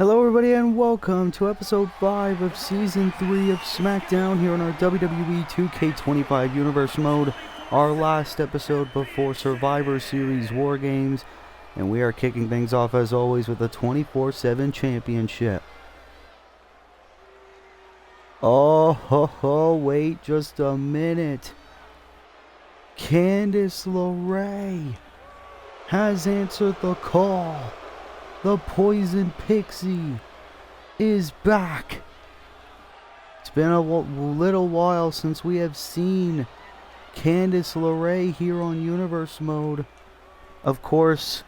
Hello everybody and welcome to episode 5 of season 3 of Smackdown here on our WWE 2K25 Universe mode. Our last episode before Survivor Series War Games. And we are kicking things off as always with the 24/7 Championship. Oh, wait just a minute. Candice LeRae has answered the call. The Poison Pixie is back. It's been a little while since we have seen Candice LeRae here on Universe Mode. Of course,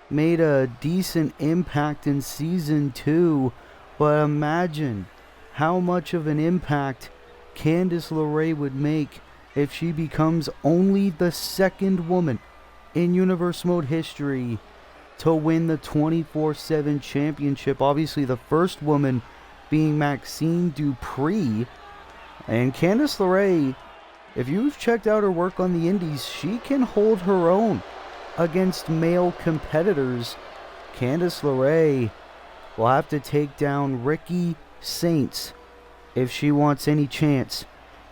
made a decent impact in Season 2, but imagine how much of an impact Candice LeRae would make if she becomes only the second woman in Universe Mode history to win the 24/7 championship. Obviously the first woman being Maxine Dupree. And Candice LeRae, if you've checked out her work on the indies, she can hold her own against male competitors. Candice LeRae will have to take down Ricky Saints if she wants any chance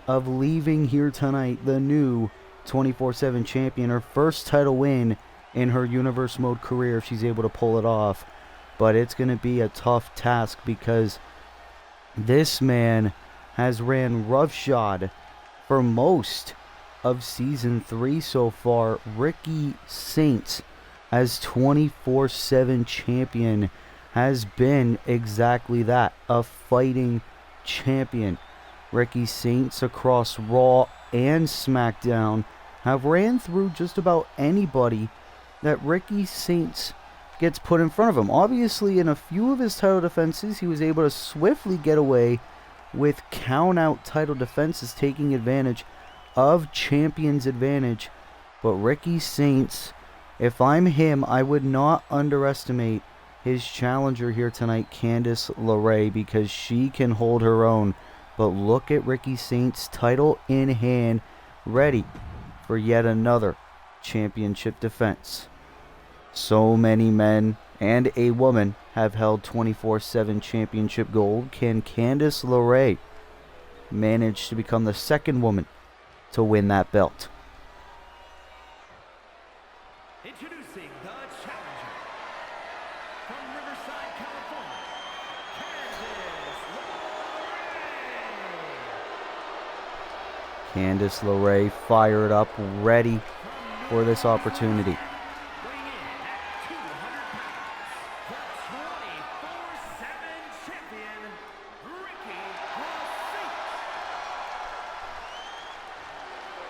of leaving here tonight the new 24/7 champion. Her first title win in her Universe Mode career if she's able to pull it off. But it's going to be a tough task because this man has ran roughshod for most of Season 3 so far. Ricky Saints as 24/7 champion has been exactly that, a fighting champion. Ricky Saints across Raw and Smackdown have ran through just about anybody that Ricky Saints gets put in front of him. Obviously, in a few of his title defenses, he was able to swiftly get away with count-out title defenses, taking advantage of champion's advantage. But Ricky Saints, if I'm him, I would not underestimate his challenger here tonight, Candice LeRae, because she can hold her own. But look at Ricky Saints, title in hand, ready for yet another championship defense. So many men and a woman have held 24/7 championship gold. Can Candice LeRae manage to become the second woman to win that belt? Introducing the challenger from Riverside, California, Candice LeRae fired up, ready for this opportunity.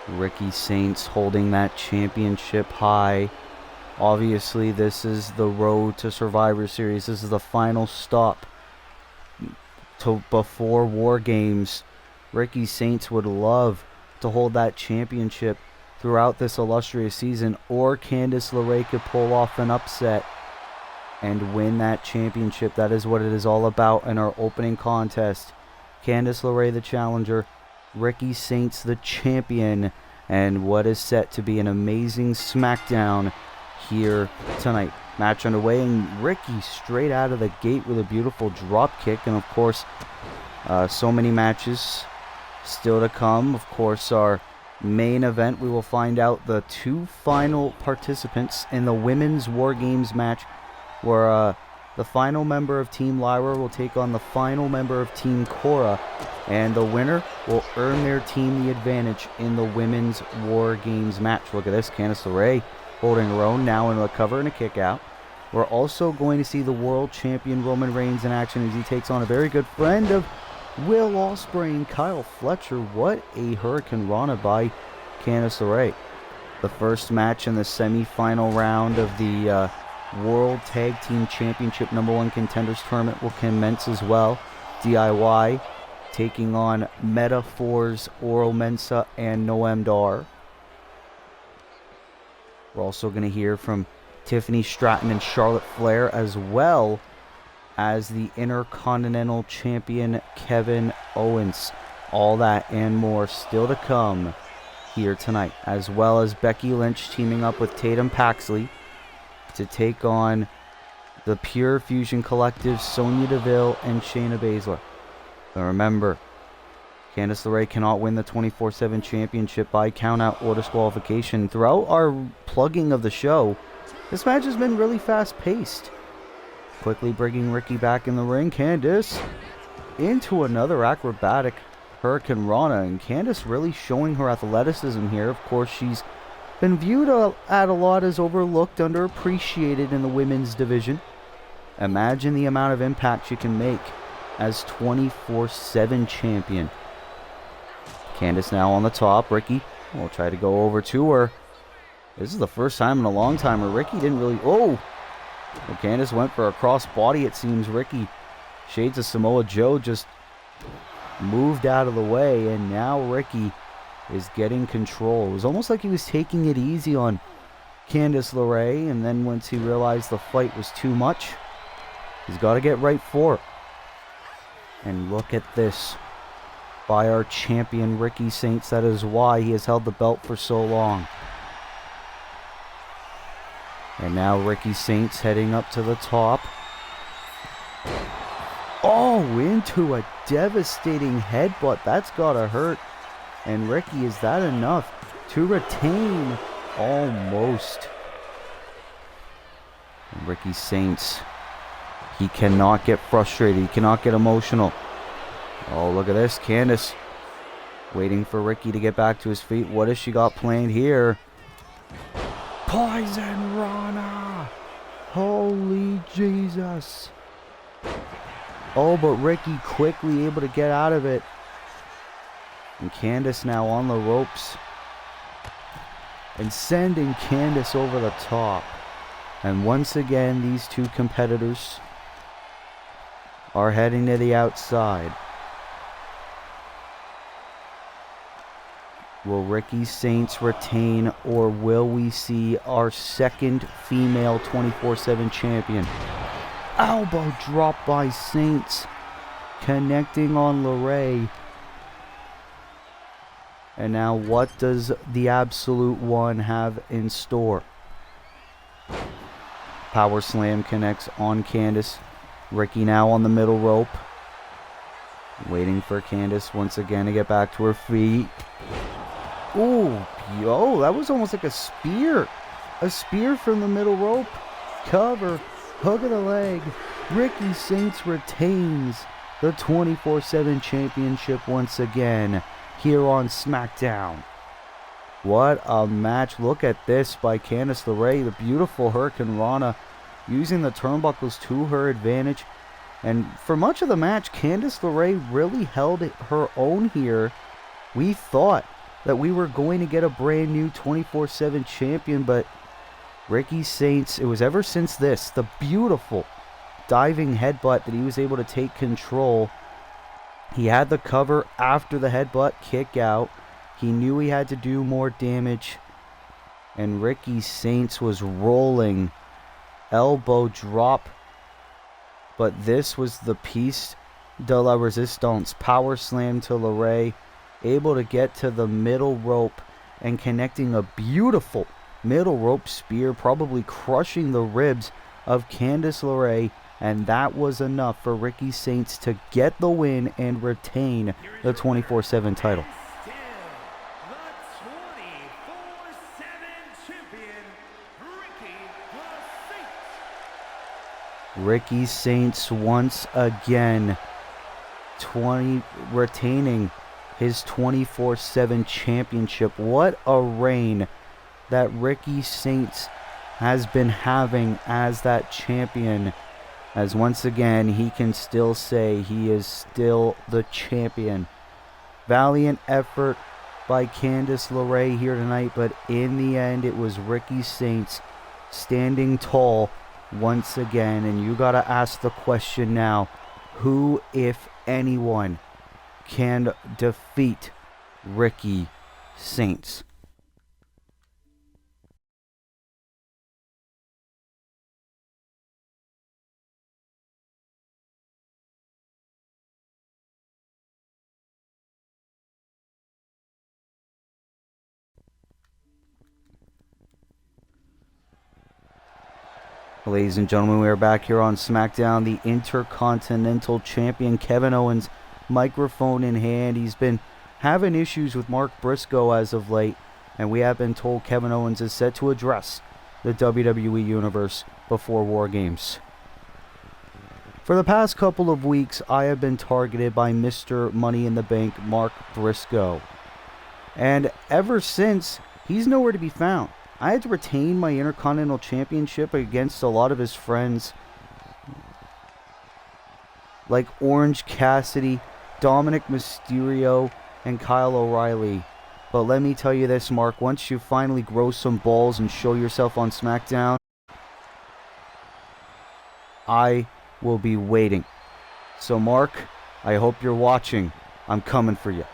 Ricky Saints holding that championship high. Obviously, this is the road to Survivor Series. This is the final stop before War Games. Ricky Saints would love to hold that championship throughout this illustrious season, or Candice LeRae could pull off an upset and win that championship. That is what it is all about in our opening contest. Candice LeRae the challenger, Ricky Saints the champion, and what is set to be an amazing Smackdown here tonight. Match underway, and Ricky straight out of the gate with a beautiful drop kick. And of course, so many matches still to come. Of course, our main event, we will find out the two final participants in the Women's War Games match, where the final member of Team Lyra will take on the final member of Team Cora, and the winner will earn their team the advantage in the Women's War Games match. Look at this, Candice LeRae holding her own, now in a cover and a kick out. We're also going to see the world champion Roman Reigns in action as he takes on a very good friend of Will Ospreay and Kyle Fletcher. What a Hurricane Rana by Candice LeRae. The first match in the semi-final round of the World Tag Team Championship #1 Contenders Tournament will commence as well. DIY taking on Metaphors, Oro Mensah, and Noam Dar. We're also going to hear from Tiffany Stratton and Charlotte Flair, as well as the Intercontinental Champion Kevin Owens. All that and more still to come here tonight, as well as Becky Lynch teaming up with Tatum Paxley to take on the Pure Fusion Collective, Sonya Deville, and Shayna Baszler. But remember, Candice LeRae cannot win the 24/7 championship by countout or disqualification. Throughout our plugging of the show, this match has been really fast-paced. Quickly bringing Ricky back in the ring. Candice into another acrobatic Hurricane Rana, and Candice really showing her athleticism here. Of course, she's been viewed at a lot as overlooked, underappreciated in the women's division. Imagine the amount of impact she can make as 24/7 champion. Candice now on the top. Ricky will try to go over to her. This is the first time in a long time where Ricky didn't really... Oh! Well, Candice went for a cross body, it seems. Ricky, shades of Samoa Joe, just moved out of the way, and now Ricky is getting control. It was almost like he was taking it easy on Candice LeRae, and then once he realized the fight was too much, he's got to get right for it. And look at this by our champion Ricky Saints. That is why he has held the belt for so long. And now Ricky Saints heading up to the top. Oh, into a devastating headbutt. That's gotta hurt. And Ricky, is that enough to retain? Almost. And Ricky Saints, he cannot get frustrated. He cannot get emotional. Oh, look at this. Candice waiting for Ricky to get back to his feet. What has she got planned here? Poison Rana! Holy Jesus. Oh, but Ricky quickly able to get out of it. And Candice now on the ropes. And sending Candice over the top. And once again, these two competitors are heading to the outside. Will Ricky Saints retain, or will we see our second female 24/7 champion? Elbow drop by Saints, connecting on LeRae. And now what does the Absolute One have in store? Power slam connects on Candice. Ricky now on the middle rope. Waiting for Candice once again to get back to her feet. Ooh, yo, that was almost like a spear. A spear from the middle rope. Cover. Hook of the leg. Ricky Saints retains the 24/7 championship once again here on Smackdown. What a match. Look at this by Candice LeRae. The beautiful Hurricane Rana using the turnbuckles to her advantage. And for much of the match, Candice LeRae really held her own here. We thought that we were going to get a brand new 24/7 champion, but Ricky Saints, it was ever since this, the beautiful diving headbutt that he was able to take control. He had the cover after the headbutt, kick out. He knew he had to do more damage, and Ricky Saints was rolling. Elbow drop, but this was the piece de la resistance. Power slam to LeRae, able to get to the middle rope and connecting a beautiful middle rope spear, probably crushing the ribs of Candice LeRae, and that was enough for Ricky Saints to get the win and retain the 24/7 title. Still, the 24/7 champion, Ricky Saints once again retaining his 24/7 championship. What a reign that Ricky Saints has been having as that champion, as once again he can still say he is still the champion. Valiant effort by Candice LeRae here tonight, but in the end it was Ricky Saints standing tall once again. And you gotta ask the question now, who, if anyone, can defeat Ricky Saints? Ladies and gentlemen, we are back here on SmackDown. The Intercontinental Champion Kevin Owens, microphone in hand. He's been having issues with Mark Briscoe as of late, and we have been told Kevin Owens is set to address the WWE Universe before War Games. For the past couple of weeks, I have been targeted by Mr. Money in the Bank, Mark Briscoe. And ever since, he's nowhere to be found. I had to retain my Intercontinental Championship against a lot of his friends, like Orange Cassidy, Dominic Mysterio, and Kyle O'Reilly. But let me tell you this, Mark, once you finally grow some balls and show yourself on SmackDown, I will be waiting. So Mark, I hope you're watching. I'm coming for you.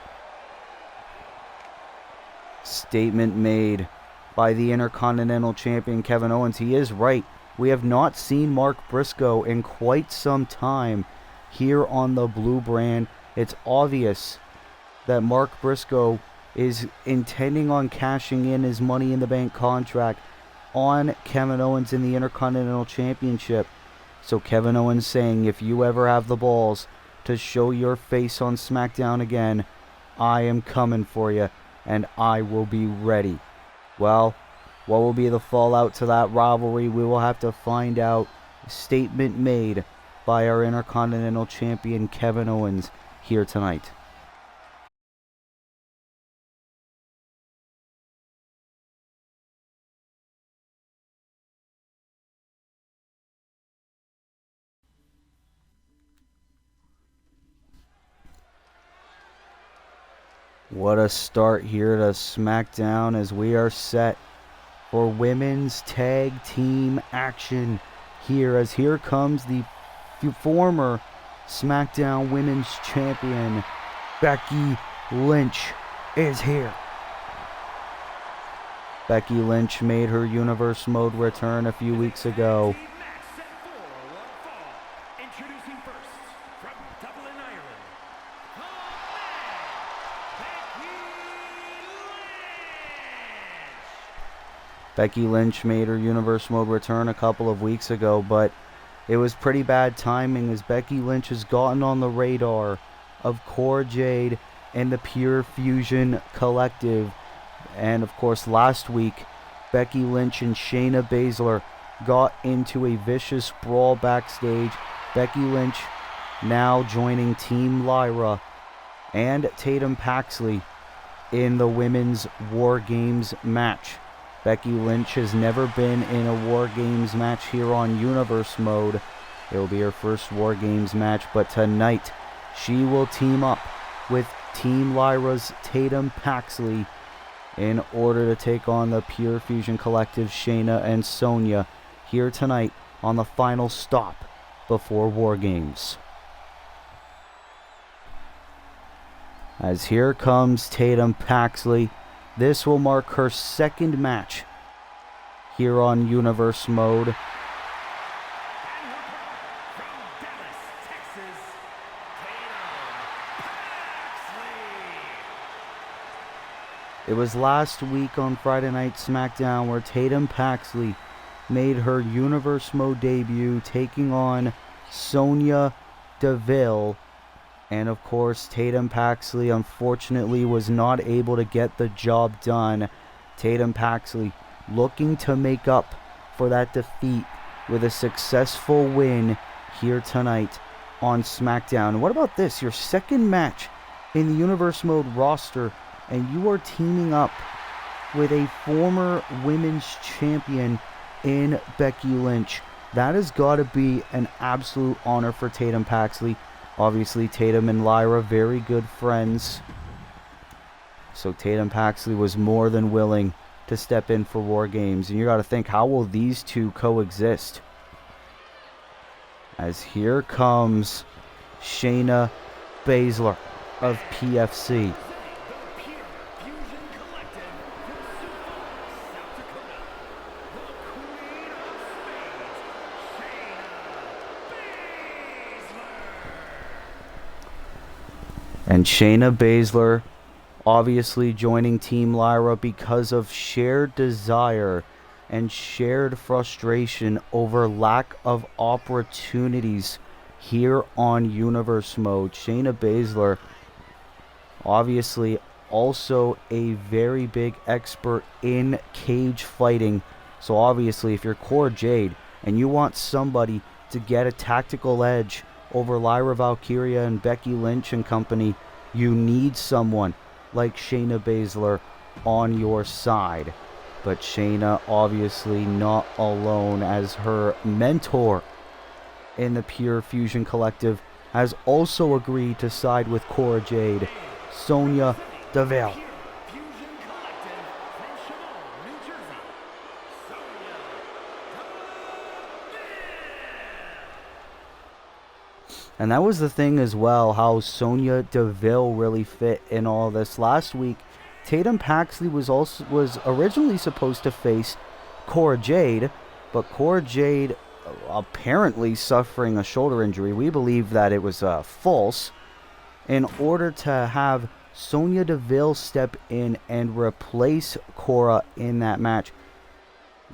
Statement made by the Intercontinental Champion Kevin Owens. He is right. We have not seen Mark Briscoe in quite some time here on the Blue brand. It's obvious that Mark Briscoe is intending on cashing in his Money in the Bank contract on Kevin Owens in the Intercontinental Championship. So Kevin Owens saying, if you ever have the balls to show your face on SmackDown again, I am coming for you, and I will be ready. Well, what will be the fallout to that rivalry? We will have to find out. Statement made by our Intercontinental Champion Kevin Owens here tonight. What a start here to SmackDown as we are set for women's tag team action here, as here comes the former SmackDown Women's Champion Becky Lynch is here. Becky Lynch made her Universe Mode return a few weeks ago. Introducing first, from Dublin, Ireland, Becky Lynch made her Universe Mode return a couple of weeks ago, but it was pretty bad timing as Becky Lynch has gotten on the radar of Cora Jade and the Pure Fusion Collective. And of course, last week, Becky Lynch and Shayna Baszler got into a vicious brawl backstage. Becky Lynch now joining Team Lyra and Tatum Paxley in the Women's War Games match. Becky Lynch has never been in a War Games match here on Universe Mode. It will be her first War Games match, but tonight she will team up with Team Lyra's Tatum Paxley in order to take on the Pure Fusion Collective, Shayna and Sonya, here tonight on the final stop before War Games. As here comes Tatum Paxley. This will mark her second match here on Universe Mode. and from Dallas, Texas, Tatum Paxley. It was last week on Friday Night SmackDown where Tatum Paxley made her Universe Mode debut, taking on Sonya Deville. And of course, Tatum Paxley unfortunately was not able to get the job done. Tatum Paxley looking to make up for that defeat with a successful win here tonight on SmackDown. And what about this? Your second match in the Universe Mode roster, and you are teaming up with a former women's champion in Becky Lynch. That has got to be an absolute honor for Tatum Paxley. Obviously, Tatum and Lyra, very good friends. So Tatum Paxley was more than willing to step in for War Games. And you got to think, how will these two coexist? As here comes Shayna Baszler of PFC. And Shayna Baszler obviously joining Team Lyra because of shared desire and shared frustration over lack of opportunities here on Universe Mode. Shayna Baszler, obviously also a very big expert in cage fighting. So obviously if you're Cora Jade and you want somebody to get a tactical edge over Lyra Valkyria and Becky Lynch and company, you need someone like Shayna Baszler on your side. But Shayna obviously not alone, as her mentor in the Pure Fusion Collective has also agreed to side with Cora Jade, Sonya Deville. Pure Fusion Collective from Shimon, New Jersey, Sonya Deville. And that was the thing as well, how Sonya Deville really fit in all this. Last week, Tatum Paxley was originally supposed to face Cora Jade, but Cora Jade apparently suffering a shoulder injury. We believe that it was false. In order to have Sonya Deville step in and replace Cora in that match.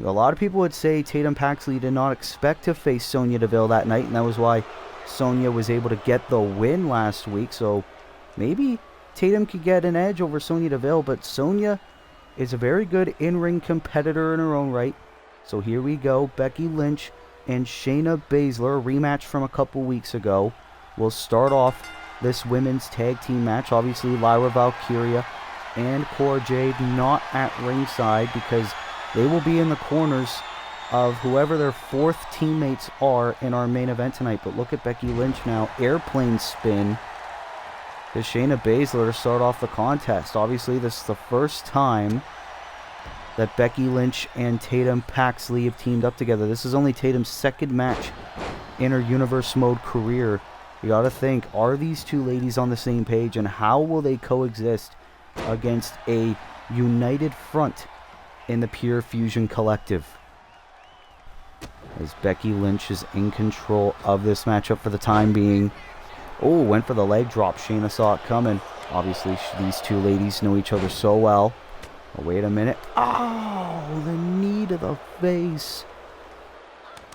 A lot of people would say Tatum Paxley did not expect to face Sonya Deville that night, and that was why Sonya was able to get the win last week. So maybe Tatum could get an edge over Sonya Deville, but Sonya is a very good in-ring competitor in her own right. So here we go, Becky Lynch and Shayna Baszler, a rematch from a couple weeks ago. We'll start off this women's tag team match. Obviously Lyra Valkyria and Cora Jade not at ringside because they will be in the corners of whoever their fourth teammates are in our main event tonight. But look at Becky Lynch now, airplane spin to Shayna Baszler to start off the contest. Obviously, this is the first time that Becky Lynch and Tatum Paxley have teamed up together. This is only Tatum's second match in her Universe Mode career. You gotta think, are these two ladies on the same page, and how will they coexist against a united front in the Pure Fusion Collective? As Becky Lynch is in control of this matchup for the time being. Oh, went for the leg drop. Shayna saw it coming. Obviously, these two ladies know each other so well. Oh, wait a minute. Oh, the knee to the face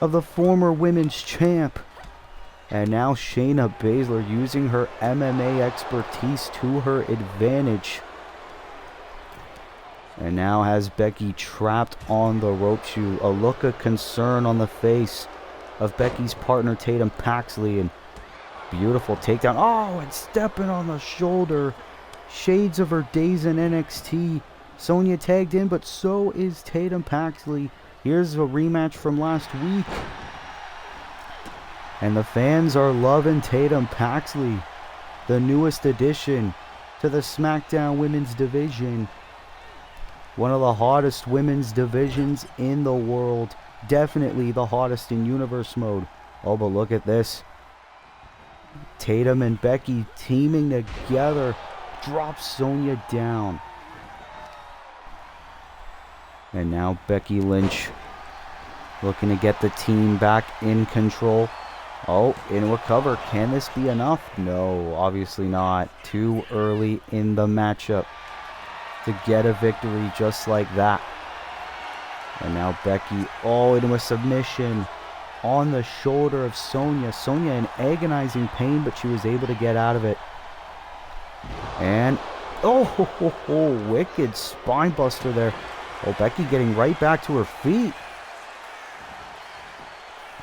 of the former women's champ. And now Shayna Baszler using her MMA expertise to her advantage. And now has Becky trapped on the rope shoe. A look of concern on the face of Becky's partner Tatum Paxley. And beautiful takedown. Oh, and stepping on the shoulder. Shades of her days in NXT. Sonya tagged in, but so is Tatum Paxley. Here's a rematch from last week. And the fans are loving Tatum Paxley, the newest addition to the Smackdown women's division. One of the hottest women's divisions in the world. Definitely the hottest in Universe Mode. Oh, but look at this. Tatum and Becky teaming together. Drops Sonya down. And now Becky Lynch looking to get the team back in control. Oh, into a cover. Can this be enough? No, obviously not. Too early in the matchup to get a victory just like that. And now Becky, oh, into a submission on the shoulder of Sonya. Sonya in agonizing pain, but she was able to get out of it. And, oh, wicked spine buster there. Oh, Becky getting right back to her feet.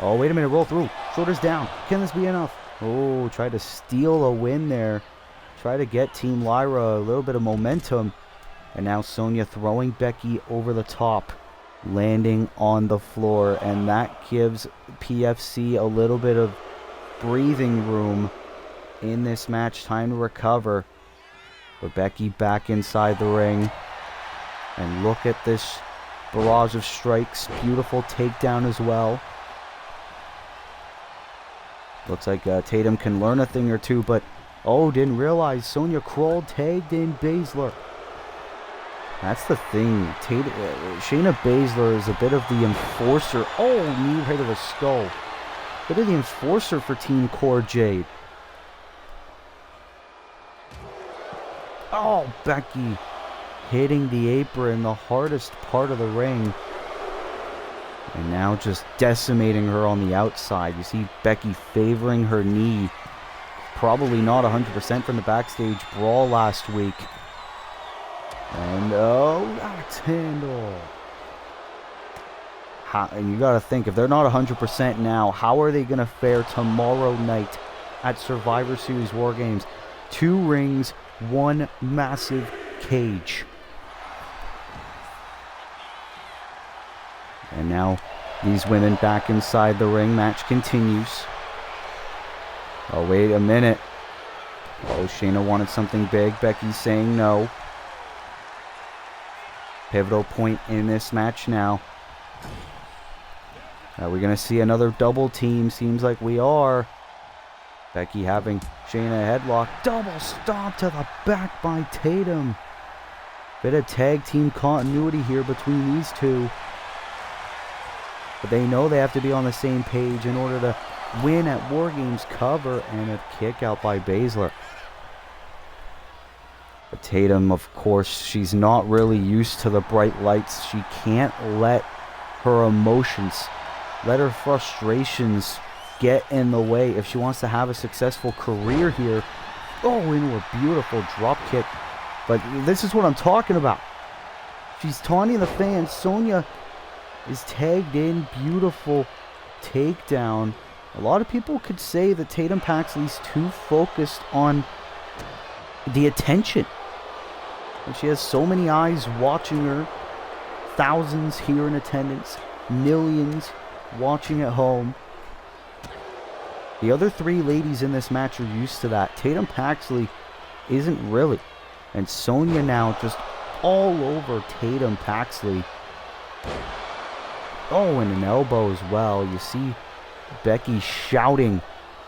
Oh, wait a minute, roll through. Shoulders down. Can this be enough? Oh, tried to steal a win there. Try to get Team Lyra a little bit of momentum. And now Sonya throwing Becky over the top, landing on the floor. And that gives PFC a little bit of breathing room in this match. Time to recover. But Becky back inside the ring. And look at this barrage of strikes. Beautiful takedown as well. Looks like Tatum can learn a thing or two, but oh, didn't realize Sonya crawled, tagged in Baszler. That's the thing. Shayna Baszler is a bit of the enforcer. Oh, knee right to the skull. Bit of the enforcer for Team Cora Jade. Oh, Becky hitting the apron, the hardest part of the ring. And now just decimating her on the outside. You see Becky favoring her knee. Probably not 100% from the backstage brawl last week. And oh, axe handle. And you got to think, if they're not 100% now, how are they going to fare tomorrow night at Survivor Series War Games? 2 rings, 1 massive cage. And now these women back inside the ring. Match continues. Oh, wait a minute. Oh, Shayna wanted something big. Becky's saying no. Pivotal point in this match now. Are we going to see another double team? Seems like we are. Becky having Shayna headlock. Double stomp to the back by Tatum. Bit of tag team continuity here between these two. But they know they have to be on the same page in order to win at War Games. Cover and a kick out by Baszler. But Tatum, of course, she's not really used to the bright lights. She can't let her emotions, let her frustrations get in the way if she wants to have a successful career here. Oh, into a beautiful drop kick. But this is what I'm talking about. She's taunting the fans. Sonya is tagged in. Beautiful takedown. A lot of people could say that Tatum Paxley's too focused on the attention. And she has so many eyes watching her. Thousands here in attendance. Millions watching at home. The other 3 ladies in this match are used to that. Tatum Paxley isn't really. And Sonya now just all over Tatum Paxley. Oh, and an elbow as well. You see Becky shouting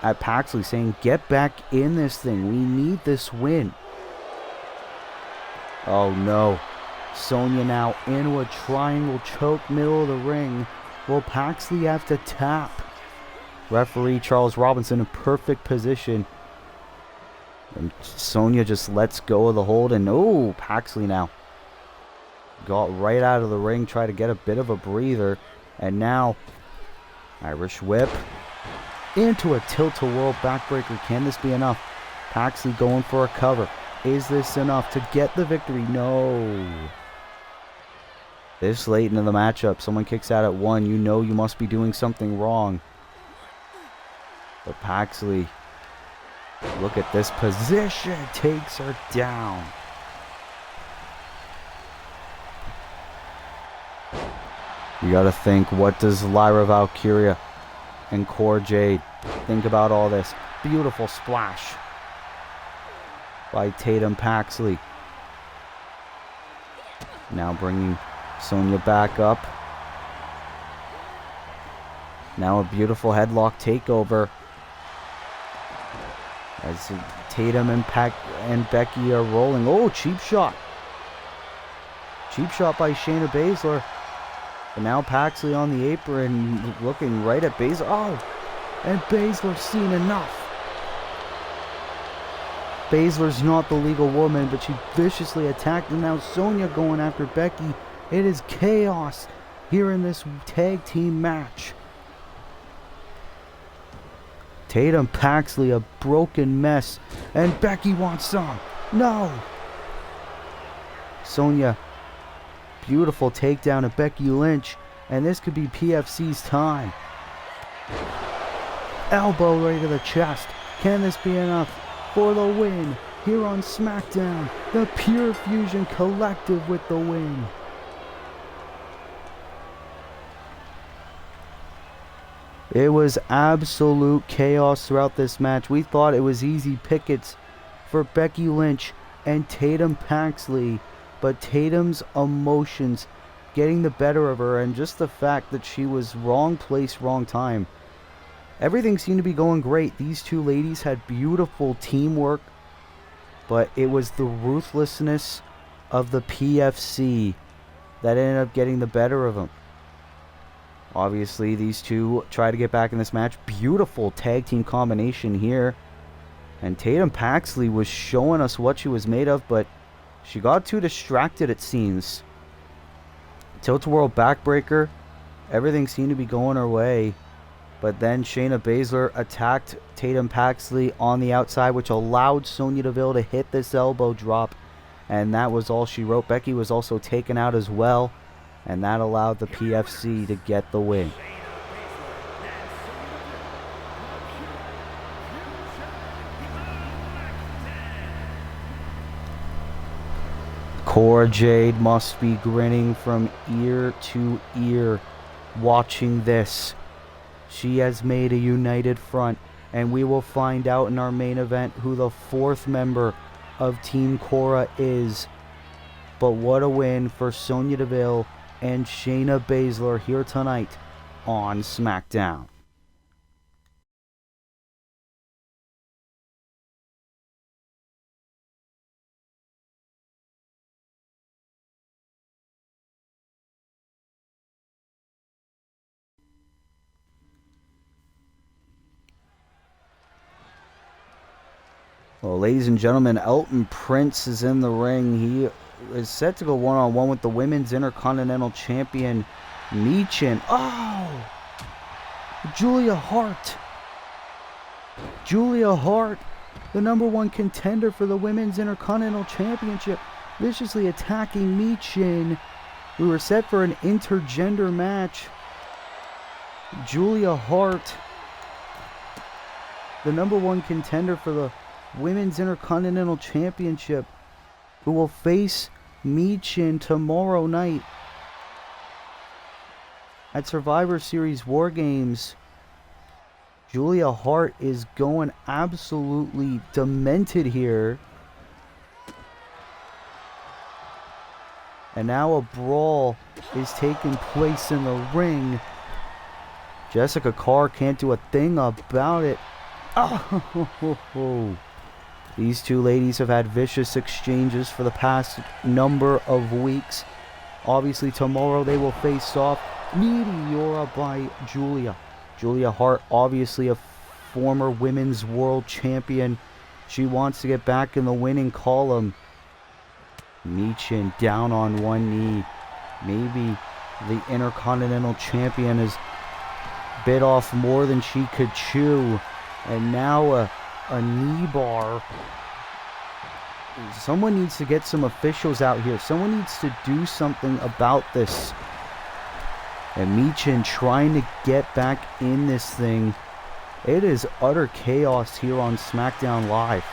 at Paxley saying, get back in this thing. We need this win. Oh no. Sonya now into a triangle choke middle of the ring. Will Paxley have to tap? Referee Charles Robinson in perfect position. And Sonya just lets go of the hold. And oh, Paxley now got right out of the ring. Try to get a bit of a breather. And now Irish whip into a tilt-a-whirl backbreaker. Can this be enough? Paxley going for a cover. Is this enough to get the victory? No. This late into the matchup, someone kicks out at 1. You know you must be doing something wrong. But Paxley, look at this position, takes her down. You got to think, what does Lyra Valkyria and Cora Jade think about all this? Beautiful splash by Tatum Paxley. Now bringing Sonya back up. Now a beautiful headlock takeover. As Tatum and Becky are rolling. Oh, cheap shot. Cheap shot by Shayna Baszler. But now Paxley on the apron looking right at Baszler. Oh, and Baszler's seen enough. Baszler's not the legal woman, but she viciously attacked. And now Sonya going after Becky. It is chaos here in this tag team match. Tatum Paxley, a broken mess. And Becky wants some. No. Sonya, beautiful takedown of Becky Lynch. And this could be PFC's time. Elbow right to the chest. Can this be enough for the win here on Smackdown? The Pure Fusion Collective with the win. It was absolute chaos throughout this match. We thought it was easy pickets for Becky Lynch and Tatum Paxley, but Tatum's emotions getting the better of her, and just the fact that she was wrong place, wrong time. Everything seemed to be going great. These 2 ladies had beautiful teamwork, but it was the ruthlessness of the PFC that ended up getting the better of them. Obviously, these 2 try to get back in this match. Beautiful tag team combination here. And Tatum Paxley was showing us what she was made of, but she got too distracted, it seems. Tilt-a-whirl backbreaker. Everything seemed to be going her way. But then Shayna Baszler attacked Tatum Paxley on the outside, which allowed Sonya Deville to hit this elbow drop. And that was all she wrote. Becky was also taken out as well. And that allowed the PFC to get the win. Cora Jade must be grinning from ear to ear watching this. She has made a united front, and we will find out in our main event who the fourth member of Team Cora is. But what a win for Sonya Deville and Shayna Baszler here tonight on Smackdown. Well, ladies and gentlemen, Elton Prince is in the ring. He is set to go one-on-one with the Women's Intercontinental Champion, Michin. Oh! Julia Hart. Julia Hart, the #1 contender for the Women's Intercontinental Championship, viciously attacking Michin. We were set for an intergender match. Julia Hart, the #1 contender for the Women's Intercontinental Championship, who will face Michin tomorrow night at Survivor Series War Games. Julia Hart is going absolutely demented here. And now a brawl is taking place in the ring. Jessica Carr can't do a thing about it. Oh! These two ladies have had vicious exchanges for the past number of weeks. Obviously, tomorrow they will face off. Meteora by Julia. Julia Hart, obviously a former women's world champion. She wants to get back in the winning column. Michin down on one knee. Maybe the Intercontinental Champion has bit off more than she could chew. And now a knee bar. Someone needs to get some officials out here. Someone needs to do something about this. And Michin trying to get back in this thing. It is utter chaos here on SmackDown Live.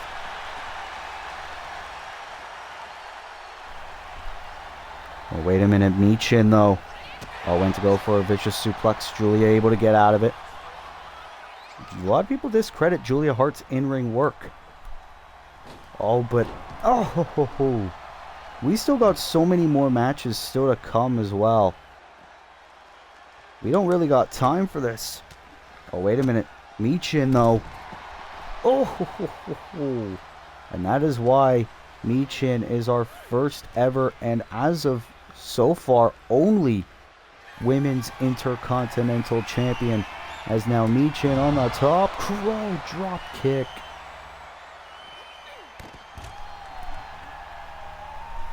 Oh, wait a minute. Michin, though. Oh, went to go for a vicious suplex. Julia able to get out of it. A lot of people discredit Julia Hart's in-ring work. Oh, but... Oh, we still got so many more matches still to come as well. We don't really got time for this. Oh, wait a minute. Michin, though. Oh, and that is why Michin is our first ever, and as of so far, only Women's Intercontinental Champion. As now Michin on the top. Crow drop kick.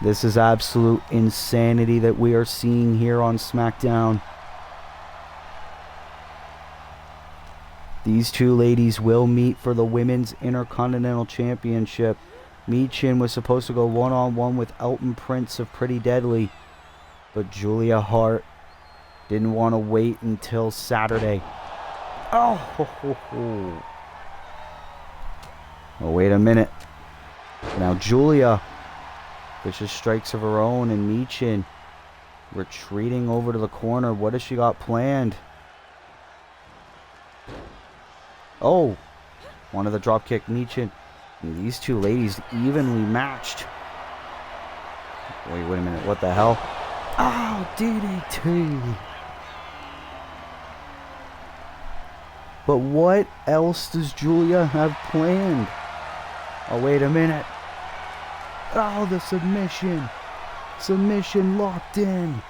This is absolute insanity that we are seeing here on SmackDown. These two ladies will meet for the Women's Intercontinental Championship. Michin was supposed to go one-on-one with Elton Prince of Pretty Deadly, but Julia Hart didn't want to wait until Saturday. Oh, wait a minute. Now Julia, vicious strikes of her own, and Michin retreating over to the corner. What has she got planned? Oh, one of the dropkick Michin. And these two ladies evenly matched. Wait a minute. What the hell? Oh, DDT. But what else does Julia have planned? Oh, wait a minute. Oh, the submission. Submission locked in.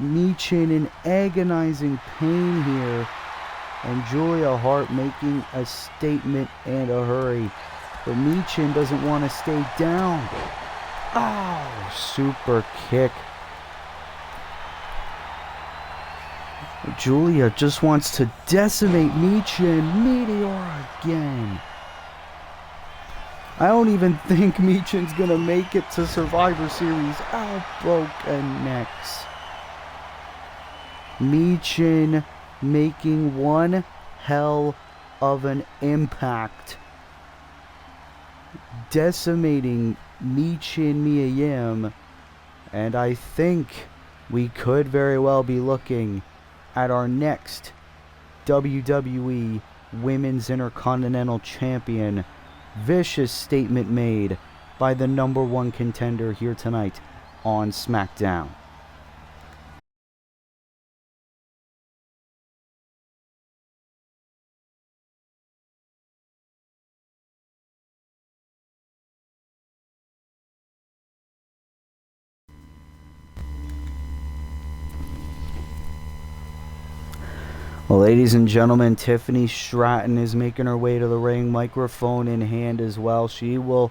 Michin in agonizing pain here. And Julia Hart making a statement in a hurry. But Michin doesn't want to stay down. Oh, super kick. Julia just wants to decimate Michin. Meteor again. I don't even think Michin's gonna make it to Survivor Series. Elbow connects. Michin making one hell of an impact. Decimating MrWillym. And I think we could very well be looking at our next WWE Women's Intercontinental Champion. Vicious statement made by the #1 contender here tonight on Smackdown. Well, ladies and gentlemen, Tiffany Stratton is making her way to the ring, microphone in hand as well. She will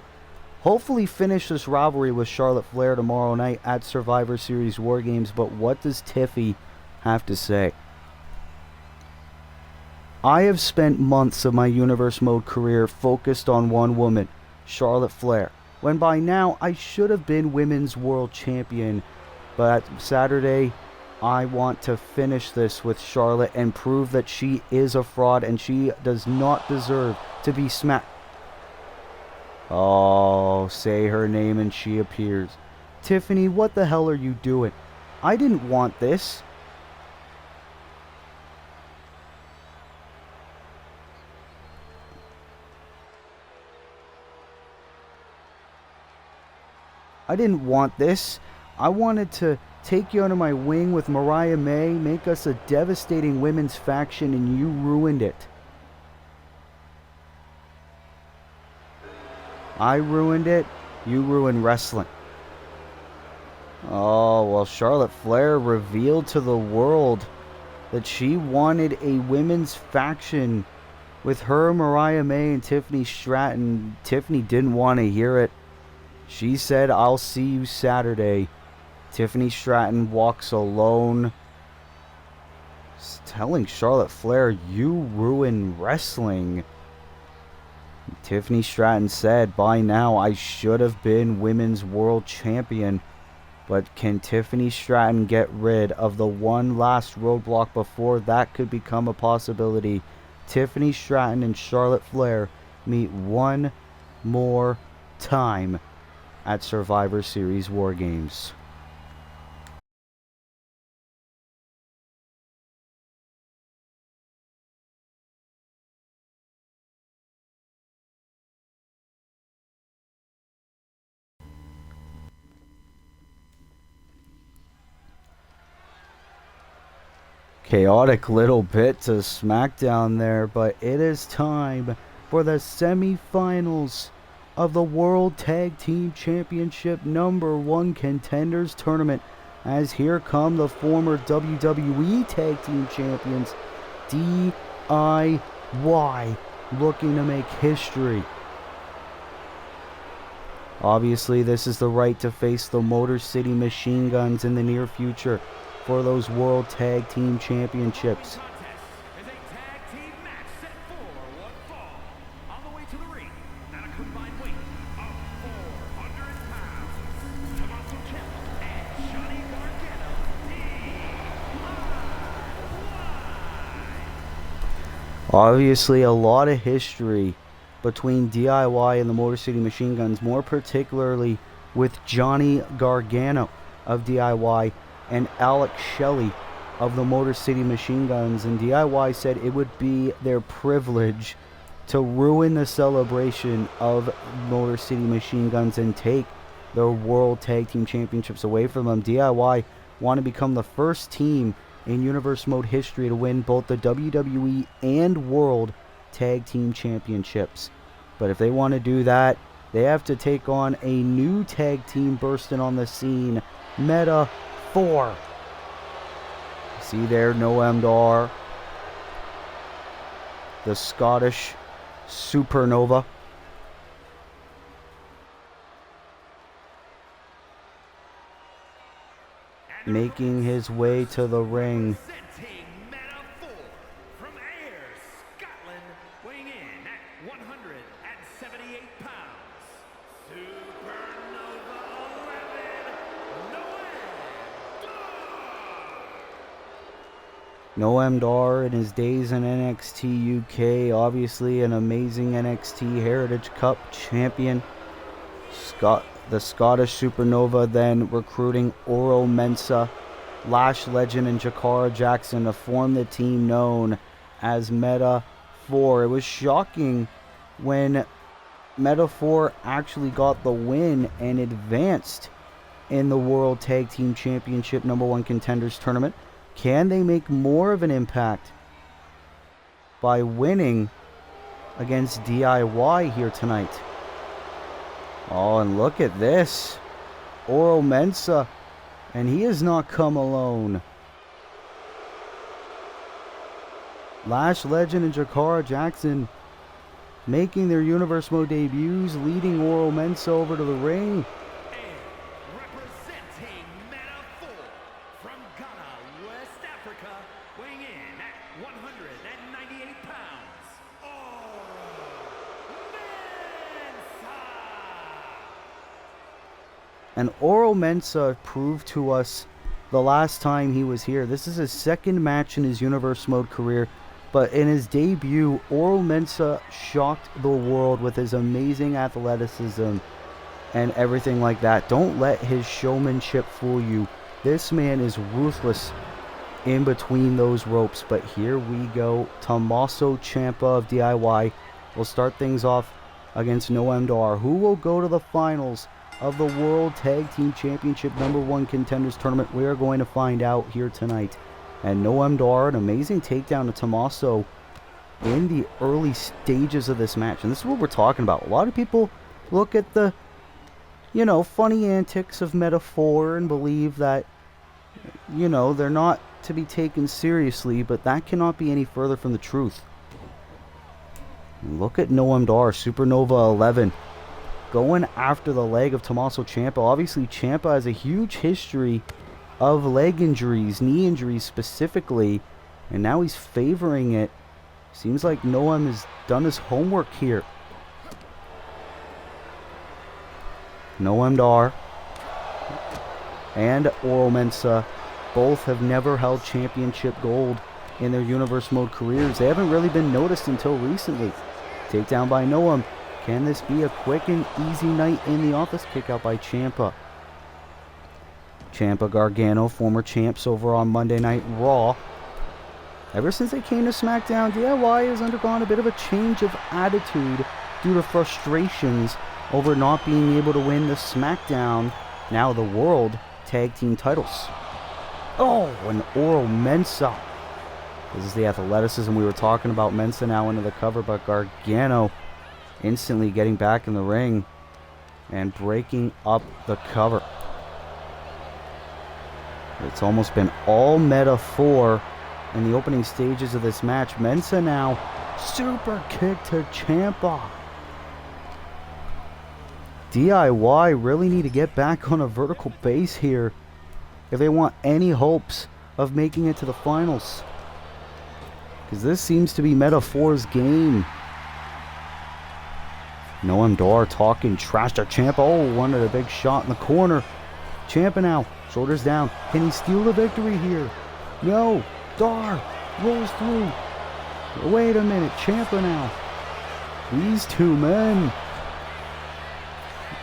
hopefully finish this rivalry with Charlotte Flair tomorrow night at Survivor Series War Games. But what does Tiffy have to say? I have spent months of my Universe Mode career focused on one woman, Charlotte Flair, when by now I should have been Women's World Champion. But Saturday, I want to finish this with Charlotte and prove that she is a fraud and she does not deserve to be smacked. Oh, say her name and she appears. Tiffany, what the hell are you doing? I didn't want this. I didn't want this. I wanted to take you under my wing with Mariah May, make us a devastating women's faction, and you ruined it. I ruined it. You ruined wrestling. Oh, well, Charlotte Flair revealed to the world that she wanted a women's faction with her, Mariah May, and Tiffany Stratton. Tiffany didn't want to hear it. She said, "I'll see you Saturday." Tiffany Stratton walks alone, telling Charlotte Flair, "You ruin wrestling." Tiffany Stratton said, "By now I should have been Women's World Champion." But can Tiffany Stratton get rid of the one last roadblock before that could become a possibility? Tiffany Stratton and Charlotte Flair meet one more time at Survivor Series War Games. Chaotic little bit to Smackdown there, but it is time for the semifinals of the World Tag Team Championship #1 Contenders Tournament, as here come the former WWE Tag Team Champions, DIY, looking to make history. Obviously, this is the right to face the Motor City Machine Guns in the near future for those World Tag Team Championships. Is a tag team match set for one fall. On the way to the ring, at a combined weight of 400 pounds, Tommaso Ciampa and Johnny Gargano, DIY. Obviously, a lot of history between DIY and the Motor City Machine Guns, more particularly with Johnny Gargano of DIY and Alex Shelley of the Motor City Machine Guns. And DIY said it would be their privilege to ruin the celebration of Motor City Machine Guns and take their World Tag Team Championships away from them. DIY want to become the first team in Universe Mode history to win both the WWE and World Tag Team Championships. But if they want to do that, they have to take on a new tag team bursting on the scene, Meta 4. See there, Noam Dar, the Scottish Supernova. Making his way to the ring. Presenting 178 pounds, Supernova 11, Noam Dar in his days in NXT UK, obviously an amazing NXT Heritage Cup champion. The Scottish Supernova then recruiting Oro Mensah, Lash Legend, and Jakara Jackson to form the team known as Meta 4. It was shocking when Meta 4 actually got the win and advanced in the World Tag Team Championship #1 Contenders Tournament. Can they make more of an impact by winning against DIY here tonight? Oh, and look at this. Oro Mensah, and he has not come alone. Lash Legend and Jakara Jackson making their Universe Mode debuts, leading Oro Mensah over to the ring. and representing Meta 4 from Ghana, West Africa, weighing in at 198 pounds, Oro Mensah. And Oro Mensah proved to us the last time he was here. This is his second match in his Universe Mode career, but in his debut, Oro Mensah shocked the world with his amazing athleticism and everything like that. Don't let his showmanship fool you. This man is ruthless in between those ropes. But here we go. Tommaso Ciampa of DIY will start things off against Noam Dar, who will go to the finals of the World Tag Team Championship #1 Contenders Tournament. We are going to find out here tonight. And Noam Dar, an amazing takedown to Tommaso in the early stages of this match. And this is what we're talking about. A lot of people look at the, funny antics of Meta 4 and believe that, they're not to be taken seriously, but that cannot be any further from the truth. Look at Noam Dar, Supernova 11, going after the leg of Tommaso Ciampa. Obviously, Ciampa has a huge history of leg injuries, knee injuries specifically, and now he's favoring it. Seems like Noam has done his homework here. Noam Dar and Oro Mensah both have never held championship gold in their Universe Mode careers. They haven't really been noticed until recently. Takedown by Noam. Can this be a quick and easy night in the office? Kick out by Ciampa. Ciampa Gargano, former champs over on Monday Night Raw. Ever since they came to Smackdown, DIY has undergone a bit of a change of attitude due to frustrations over not being able to win the Smackdown, now the World Tag Team titles. Oh, and Oro Mensah. This is the athleticism we were talking about. Mensah now into the cover, but Gargano instantly getting back in the ring and breaking up the cover. It's almost been all Meta 4 in the opening stages of this match. Mensah now, super kick to Ciampa. DIY really need to get back on a vertical base here if they want any hopes of making it to the finals, because this seems to be Meta 4's game. Noam Dar talking trash to Ciampa. Oh, wanted a big shot in the corner. Ciampa now, shoulders down. Can he steal the victory here? No. Dar rolls through. Wait a minute. Ciampa now. These two men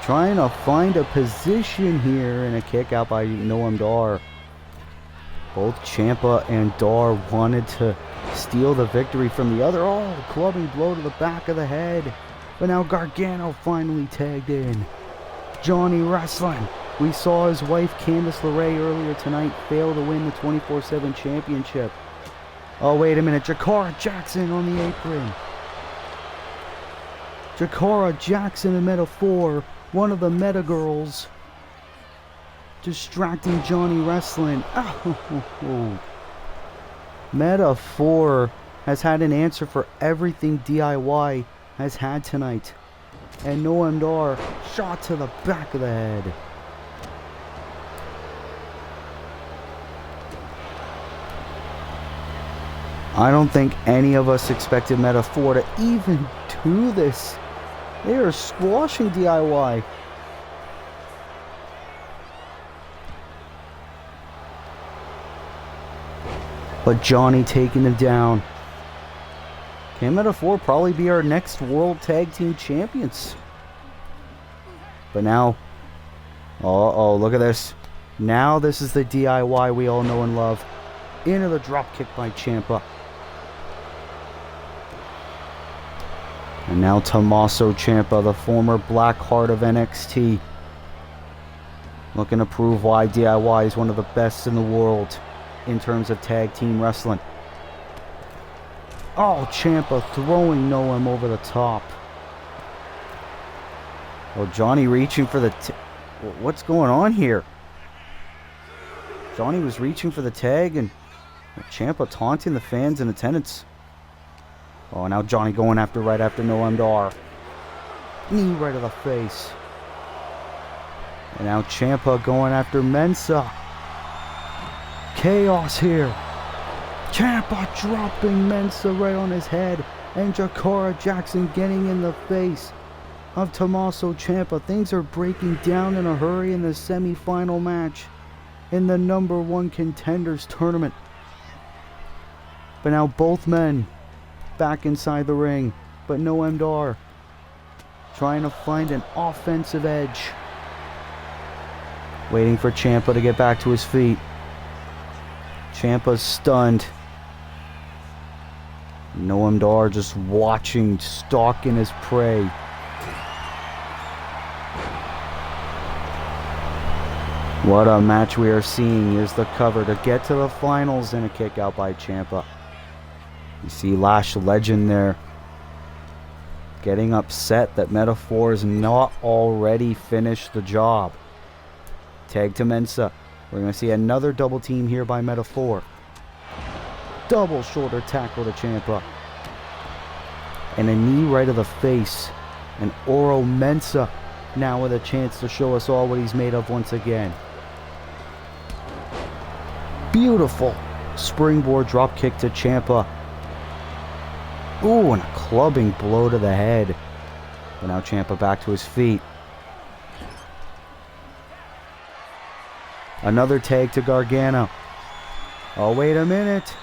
trying to find a position here, and a kick out by Noam Dar. Both Ciampa and Dar wanted to steal the victory from the other. Oh, clubbing blow to the back of the head. But now Gargano finally tagged in. Johnny Wrestling. We saw his wife Candice LeRae earlier tonight fail to win the 24/7 championship. Oh, wait a minute. Jakara Jackson on the apron. Jakara Jackson in Meta 4, one of the Meta girls, distracting Johnny Wrestling. Oh. Meta 4 has had an answer for everything DIY has had tonight. And Noam Dar, shot to the back of the head. I don't think any of us expected Meta 4 to even to this. They are squashing DIY. But Johnny taking them down. Can Meta-4 probably be our next World Tag Team Champions? But now, oh, look at this. Now this is the DIY we all know and love. Into the drop kick by Ciampa. And now Tommaso Ciampa, the former Black Heart of NXT, looking to prove why DIY is one of the best in the world in terms of tag team wrestling. Oh, Ciampa throwing Noam over the top. Oh, Johnny reaching for the... What's going on here? Johnny was reaching for the tag and Ciampa taunting the fans in attendance. Oh, now Johnny going after right after Noam Dar. Knee right to the face. And now Ciampa going after Mensah. Chaos here. Ciampa dropping Mensah right on his head. And Jakara Jackson getting in the face of Tommaso Ciampa. Things are breaking down in a hurry in the semi-final match in the #1 contenders tournament. But now both men back inside the ring. But Noam Dar trying to find an offensive edge. Waiting for Ciampa to get back to his feet. Ciampa's stunned. Noam Dar just watching, stalking his prey. What a match we are seeing. Here's the cover to get to the finals and a kick out by Ciampa. You see Lash Legend there getting upset that Meta-4 is not already finished the job. Tag to Mensah. We're going to see another double team here by Meta-4. Double shoulder tackle to Ciampa. And a knee right to the face. And Oro Mensah now with a chance to show us all what he's made of once again. Beautiful springboard drop kick to Ciampa. Ooh, and a clubbing blow to the head. But now Ciampa back to his feet. Another tag to Gargano. Oh, wait a minute.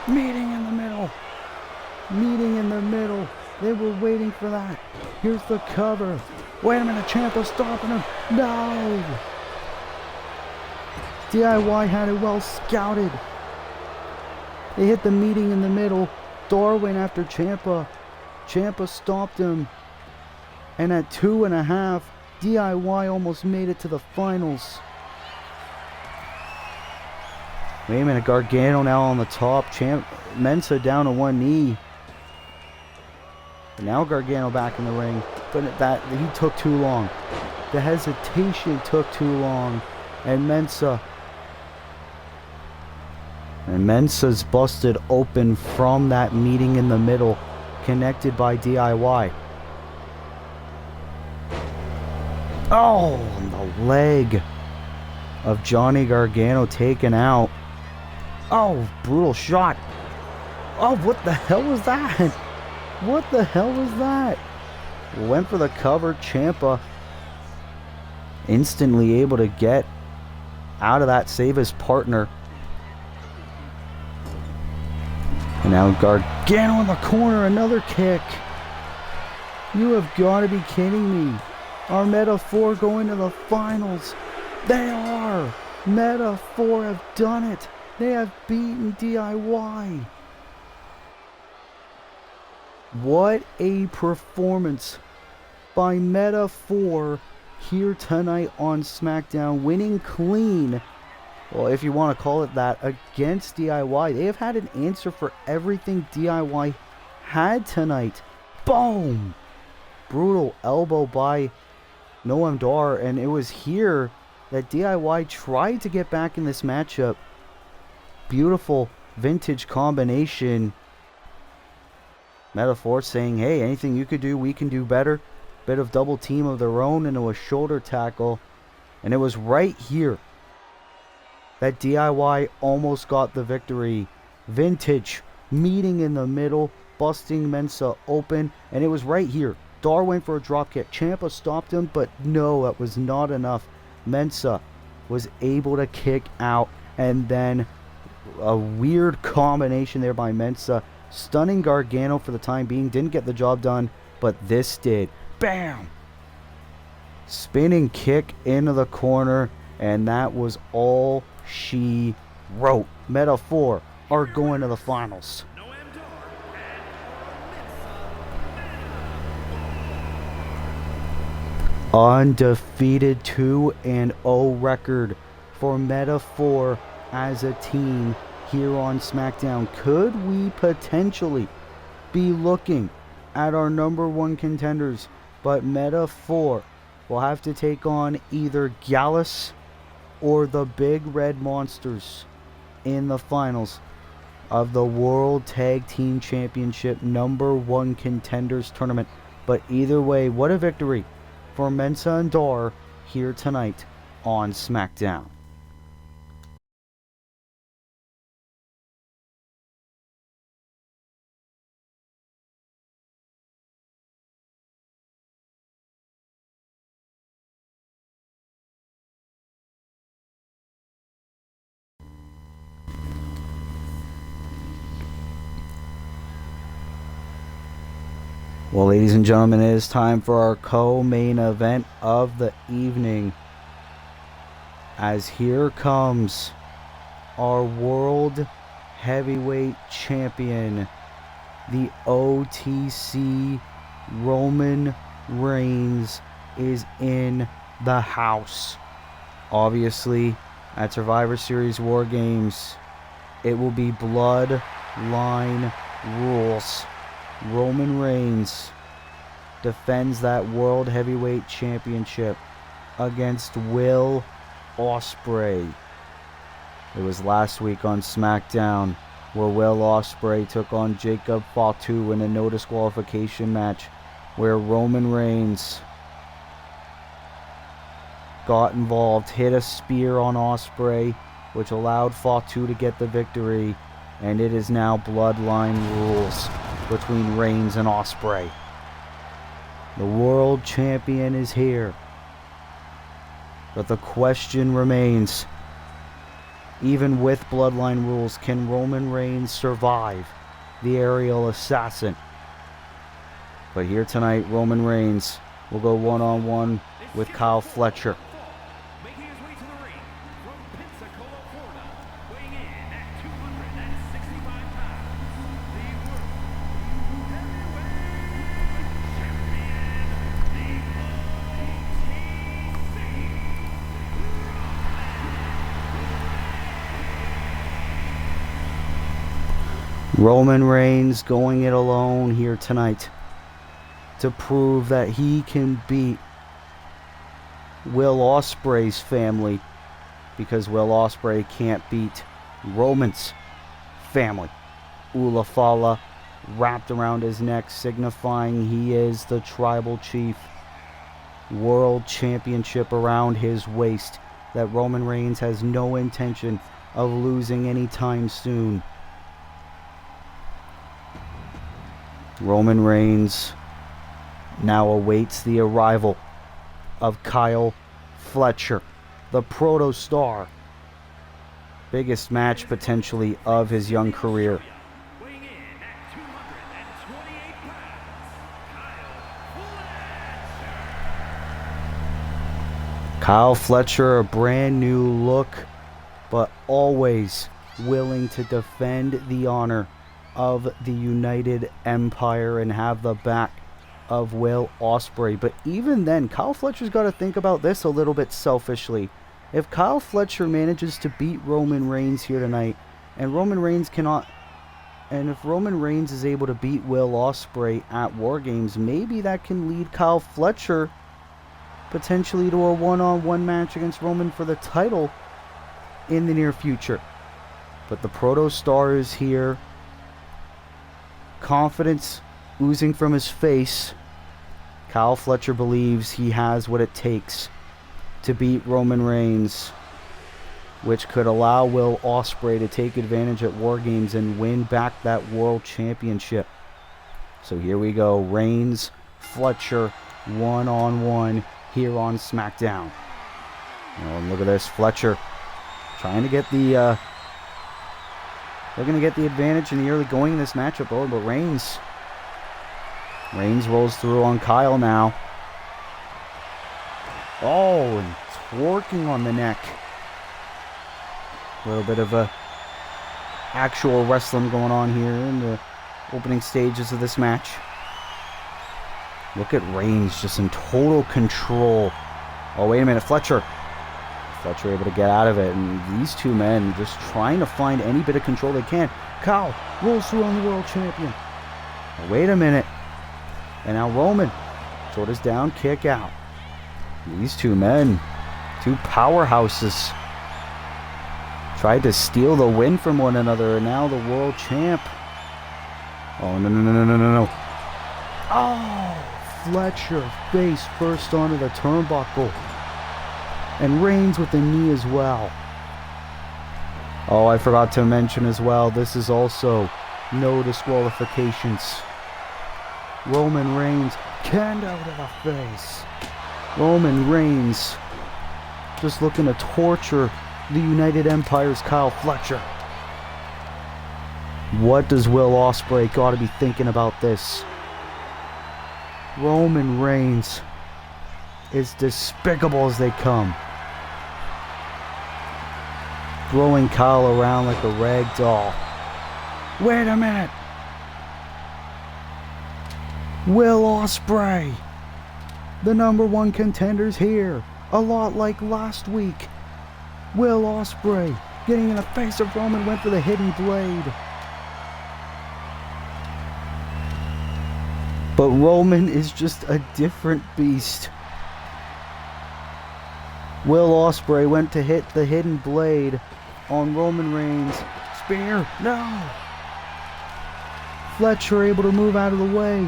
Meeting in the middle. Meeting in the middle. They were waiting for that. Here's the cover. Wait a minute, Ciampa stopping him. No! DIY had it well scouted. They hit the meeting in the middle. Dar went after Ciampa. Ciampa stopped him. And at 2.5, DIY almost made it to the finals. Wait a minute, Gargano now on the top. Mensah down on one knee. And now Gargano back in the ring. But he took too long. The hesitation took too long. And Mensah's busted open from that meeting in the middle, connected by DIY. Oh, and the leg of Johnny Gargano taken out. Oh, brutal shot. Oh, what the hell was that? What the hell was that? Went for the cover. Ciampa instantly able to get out of that, save his partner. And now Gargano in the corner, another kick. You have got to be kidding me. Are Meta-4 going to the finals? They are. Meta-4 have done it. They have beaten DIY. What a performance by Meta-4 here tonight on SmackDown, winning clean. Well, if you want to call it that, against DIY. They have had an answer for everything DIY had tonight. Boom! Brutal elbow by Noam Dar, and it was here that DIY tried to get back in this matchup. Beautiful vintage combination. Meta-4 saying, hey, anything you could do, we can do better. Bit of double team of their own into a shoulder tackle. And it was right here that DIY almost got the victory. Vintage meeting in the middle. busting Mensah open, and it was right here. Dar went for a drop kick. Ciampa stopped him, but no, that was not enough. Mensah was able to kick out, and then a weird combination there by Mensah, stunning Gargano for the time being. Didn't get the job done, but this did. Bam! Spinning kick into the corner, and that was all she wrote. Meta-4 are going to the finals. Undefeated 2-0 record for Meta-4 as a team here on SmackDown. Could we potentially be looking at our #1 contenders? But Meta-4 will have to take on either Gallus or the Big Red Monsters in the finals of the World Tag Team Championship #1 Contenders Tournament. But either way, what a victory for Mensah and Dar here tonight on SmackDown. Well, ladies and gentlemen, it is time for our co-main event of the evening. As here comes our World Heavyweight Champion, the OTC Roman Reigns is in the house. Obviously, at Survivor Series War Games, it will be bloodline rules. Roman Reigns defends that World Heavyweight Championship against Will Ospreay. It was last week on SmackDown where Will Ospreay took on Jacob Fatu in a no disqualification match where Roman Reigns got involved, hit a spear on Ospreay, which allowed Fatu to get the victory, and it is now bloodline rules between Reigns and Ospreay. The world champion is here. But the question remains, even with bloodline rules, can Roman Reigns survive the aerial assassin? But here tonight, Roman Reigns will go one-on-one with Kyle Fletcher. Making his way to the ring from Pensacola, Florida, weighing in at 265 pounds, the World Heavyweight Champion, Roman Reigns going it alone here tonight to prove that he can beat Will Ospreay's family, because Will Ospreay can't beat Roman's family. Ulafala wrapped around his neck, signifying he is the tribal chief. World Championship around his waist that Roman Reigns has no intention of losing anytime soon. Roman Reigns now awaits the arrival of Kyle Fletcher, the proto-star. Biggest match potentially of his young career. weighing in at 228 pounds, Kyle Fletcher, a brand new look, but always willing to defend the honor of the United Empire and have the back of Will Ospreay. But even then, Kyle Fletcher's got to think about this a little bit selfishly. If Kyle Fletcher manages to beat Roman Reigns here tonight, and Roman Reigns cannot, and if Roman Reigns is able to beat Will Ospreay at War Games, maybe that can lead Kyle Fletcher potentially to a one-on-one match against Roman for the title in the near future. But the proto-star is here. Confidence oozing from his face. Kyle Fletcher believes he has what it takes to beat Roman Reigns, which could allow Will Ospreay to take advantage at War Games and win back that World Championship. So here we go. Reigns, Fletcher, one-on-one here on SmackDown. And look at this. Fletcher trying to get the... they're going to get the advantage in the early going in this matchup. Oh, but Reigns rolls through on Kyle now. Oh, and twerking on the neck. A little bit of actual wrestling going on here in the opening stages of this match. Look at Reigns just in total control. Oh, wait a minute. Fletcher able to get out of it. And these two men just trying to find any bit of control they can. Kyle rolls through on the world champion. Oh, wait a minute. And now Roman. Shoulders down, kick out. These two men, two powerhouses, tried to steal the win from one another, and now the world champ. Oh, no. Oh, Fletcher face first onto the turnbuckle. And Reigns with the knee as well. Oh, I forgot to mention as well, this is also no disqualifications. Roman Reigns, kendo to the face. Roman Reigns just looking to torture the United Empire's Kyle Fletcher. What does Will Ospreay got to be thinking about this? Roman Reigns is despicable as they come. Throwing Kyle around like a rag doll. Wait a minute. Will Ospreay, the #1 contender's here. A lot like last week. Will Ospreay getting in the face of Roman, went for the hidden blade. But Roman is just a different beast. Will Ospreay went to hit the hidden blade on Roman Reigns. Spear, no. Fletcher able to move out of the way.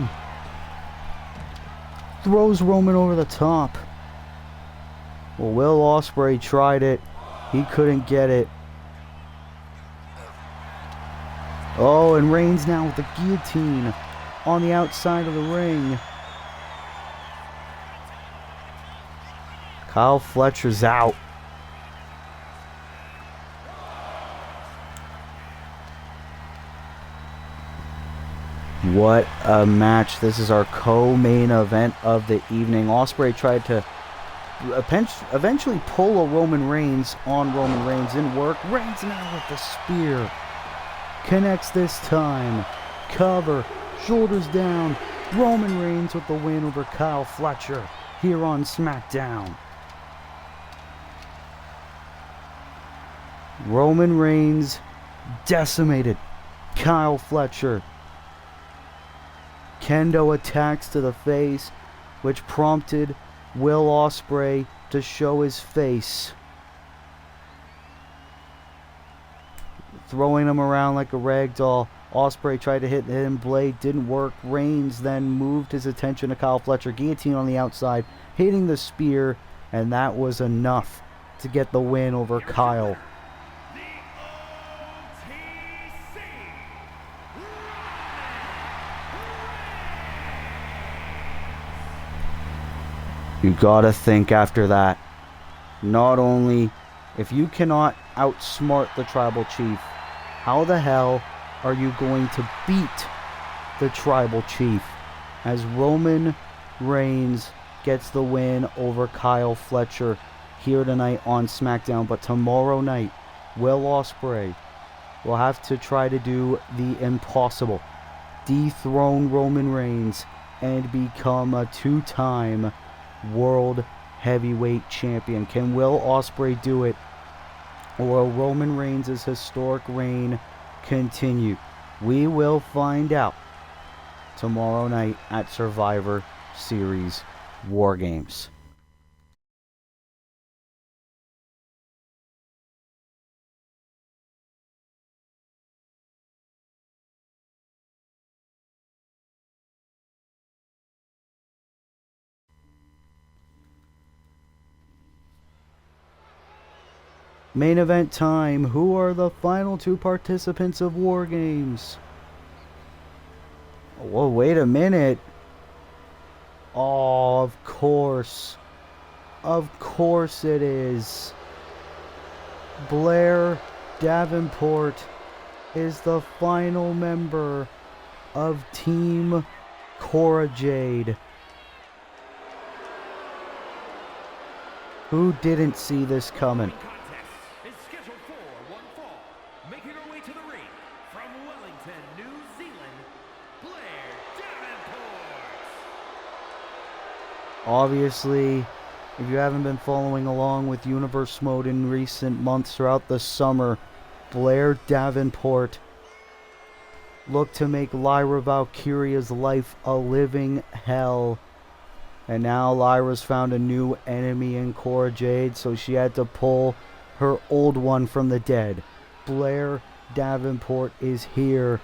Throws Roman over the top. Well, Will Ospreay tried it. He couldn't get it. Oh, and Reigns now with the guillotine on the outside of the ring. Kyle Fletcher's out. What a match. This is our co-main event of the evening. Ospreay tried to eventually pull a Roman Reigns on Roman Reigns. Didn't work. Reigns now with the spear. Connects this time. Cover. Shoulders down. Roman Reigns with the win over Kyle Fletcher here on SmackDown. Roman Reigns decimated Kyle Fletcher. Kendo attacks to the face, which prompted Will Ospreay to show his face. Throwing him around like a rag doll. Ospreay tried to hit the hidden blade, didn't work. Reigns then moved his attention to Kyle Fletcher. Guillotine on the outside, hitting the spear, and that was enough to get the win over Kyle. You gotta think after that. Not only, if you cannot outsmart the tribal chief, how the hell are you going to beat the tribal chief? As Roman Reigns gets the win over Kyle Fletcher here tonight on SmackDown. But tomorrow night, Will Ospreay will have to try to do the impossible. Dethrone Roman Reigns and become a two-time World Heavyweight Champion. Can Will Ospreay do it? Or will Roman Reigns' historic reign continue? We will find out tomorrow night at Survivor Series War Games. Main event time. Who are the final two participants of War Games? Whoa, wait a minute. Oh, of course. Of course it is. Blair Davenport is the final member of Team Cora Jade. Who didn't see this coming? Contest is scheduled for one fall. Making her way to the ring from Wellington, New Zealand, Blair Davenport. Obviously, if you haven't been following along with Universe Mode in recent months throughout the summer, Blair Davenport looked to make Lyra Valkyria's life a living hell. And now Lyra's found a new enemy in Cora Jade, so she had to pull her old one from the dead. Blair Davenport is here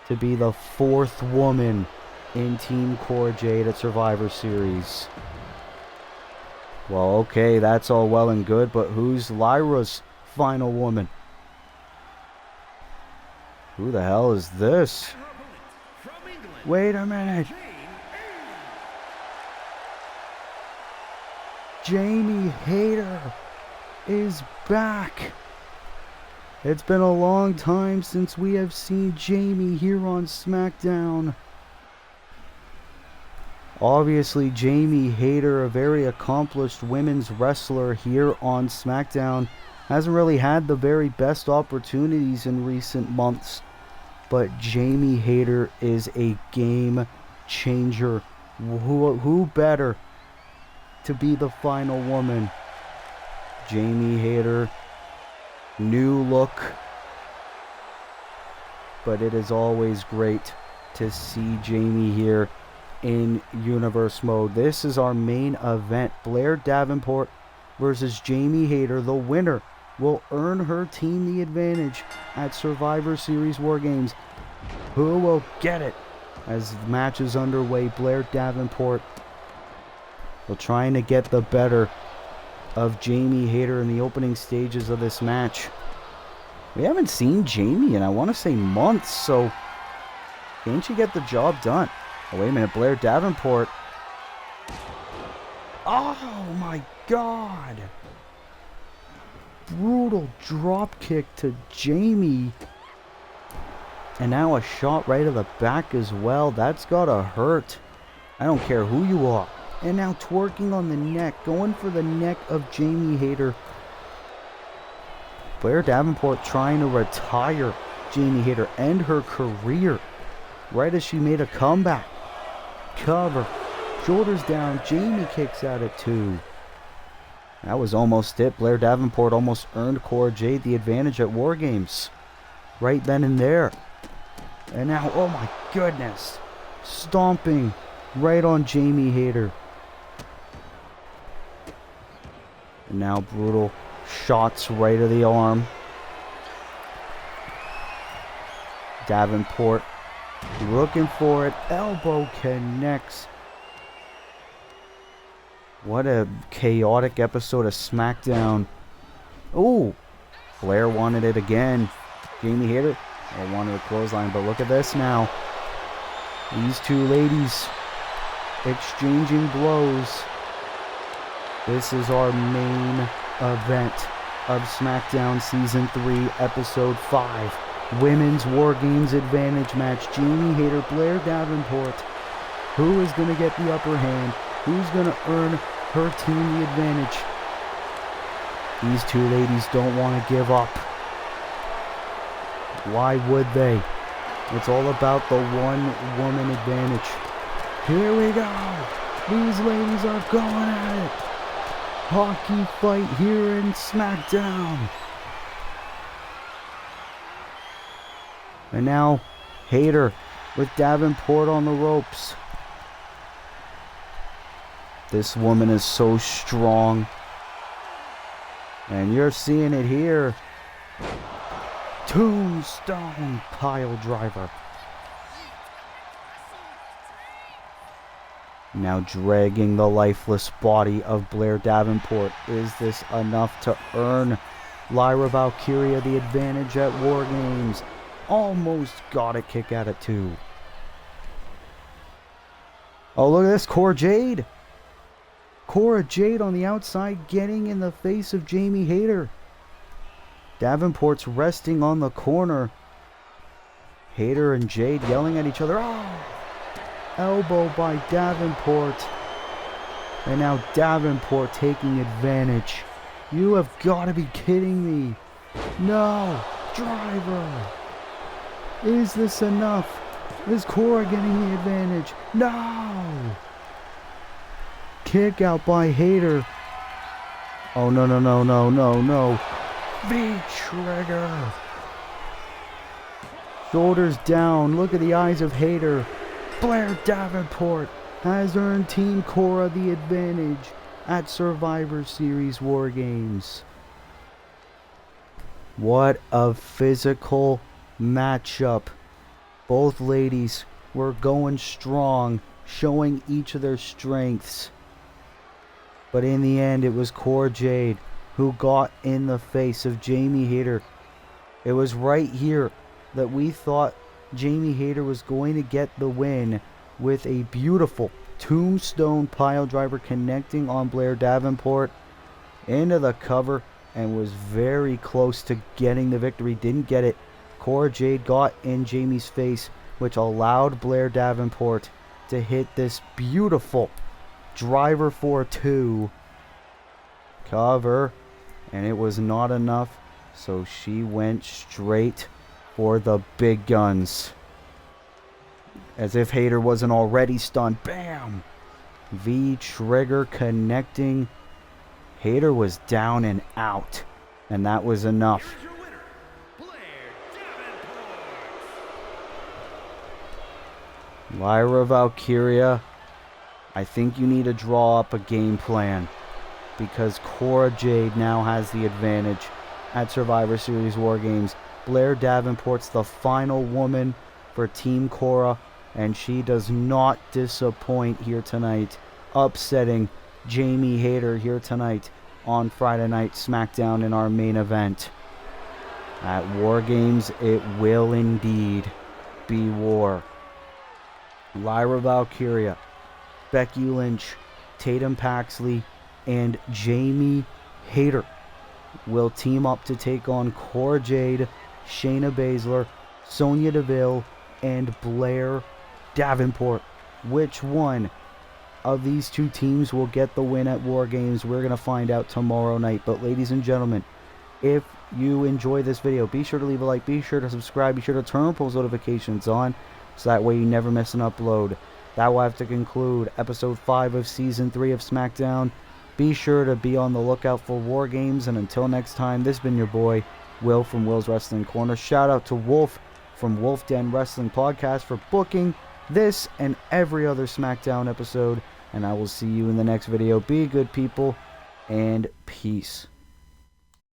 to be the 4th woman in Team Cora Jade at Survivor Series. Well, okay, that's all well and good, but who's Lyra's final woman? Who the hell is this? And her opponent from England, Wait a minute. Jamie Hayter is back. It's been a long time since we have seen Jamie here on Smackdown. Obviously, Jamie Hayter, a very accomplished women's wrestler here on Smackdown, hasn't really had the very best opportunities in recent months. But Jamie Hayter is a game changer. Who better to be the final woman? Jamie Hayter, new look, but it is always great to see Jamie here in Universe Mode. This is our main event, Blair Davenport versus Jamie Hayter. The winner will earn her team the advantage at Survivor Series War Games. Who will get it? As the match is underway, Blair Davenport will trying to get the better of Jamie Hayter in the opening stages of this match. We haven't seen Jamie in, I want to say, months, so can't she get the job done? Oh, wait a minute, Blair Davenport. Oh my God. Brutal drop kick to Jamie. And now a shot right to the back as well. That's gotta hurt. I don't care who you are. And now twerking on the neck, going for the neck of Jamie Hayter. Blair Davenport trying to retire Jamie Hayter, end her career right as she made a comeback. Cover, shoulders down, Jamie kicks out at 2. That was almost it. Blair Davenport almost earned Cora Jade the advantage at War Games right then and there. And now, oh my goodness, stomping right on Jamie Hayter. And now brutal shots right of the arm. Davenport looking for it. Elbow connects. What a chaotic episode of Smackdown. Oh, Blair wanted it again. Jamie Hayter wanted a clothesline, but look at this now. These two ladies exchanging blows. This is our main event of Smackdown Season 3, Episode 5. Women's War Games Advantage match. Jamie Hayter, Blair Davenport. Who is going to get the upper hand? Who's going to earn her team the advantage? These two ladies don't want to give up. Why would they? It's all about the one-woman advantage. Here we go. These ladies are going at it. Hockey fight here in Smackdown. And now Hayter with Davenport on the ropes. This woman is so strong. And you're seeing it here. Tombstone pile driver. Now dragging the lifeless body of Blair Davenport. Is this enough to earn Lyra Valkyria the advantage at War Games? Almost got a kick out of 2. Oh, look at this. Cora Jade. Cora Jade on the outside getting in the face of Jamie Hayter. Davenport's resting on the corner. Hayter and Jade yelling at each other. Oh! Elbow by Davenport. And now Davenport taking advantage. You have got to be kidding me. No! Driver! Is this enough? Is Cora getting the advantage? No! Kick out by Hayter. Oh, no, no, no, no, no, no. V-trigger. Shoulders down. Look at the eyes of Hayter. Blair Davenport has earned Team Cora the advantage at Survivor Series War Games. What a physical matchup. Both ladies were going strong, showing each of their strengths. But in the end, it was Cora Jade who got in the face of Jamie Hayter. It was right here that we thought Jamie Hayter was going to get the win with a beautiful tombstone pile driver connecting on Blair Davenport into the cover and was very close to getting the victory. Didn't get it. Cora Jade got in Jamie's face, which allowed Blair Davenport to hit this beautiful driver for 2 cover, and it was not enough, so she went straight for the big guns. As if Hayter wasn't already stunned. Bam! V-trigger connecting. Hayter was down and out, and that was enough. Here's your winner, Blair Davenport. Lyra Valkyria, I think you need to draw up a game plan, because Cora Jade now has the advantage at Survivor Series War Games. Blair Davenport's the final woman for Team Cora, and she does not disappoint here tonight, upsetting Jamie Hayter here tonight on Friday Night Smackdown in our main event. At War Games, it will indeed be war. Lyra Valkyria, Becky Lynch, Tatum Paxley, and Jamie Hayter will team up to take on Cora Jade, Shayna Baszler, Sonya Deville, and Blair Davenport. Which one of these two teams will get the win at War Games? We're going to find out tomorrow night. But ladies and gentlemen, if you enjoy this video, be sure to leave a like, be sure to subscribe, be sure to turn post notifications on, so that way you never miss an upload. That will have to conclude episode 5 of season 3 of SmackDown. Be sure to be on the lookout for War Games, and until next time, this has been your boy, Will from Will's Wrestling Corner. Shout out to Wolf from Wolf Den Wrestling Podcast for booking this and every other SmackDown episode, and I will see you in the next video. Be good, people, and peace.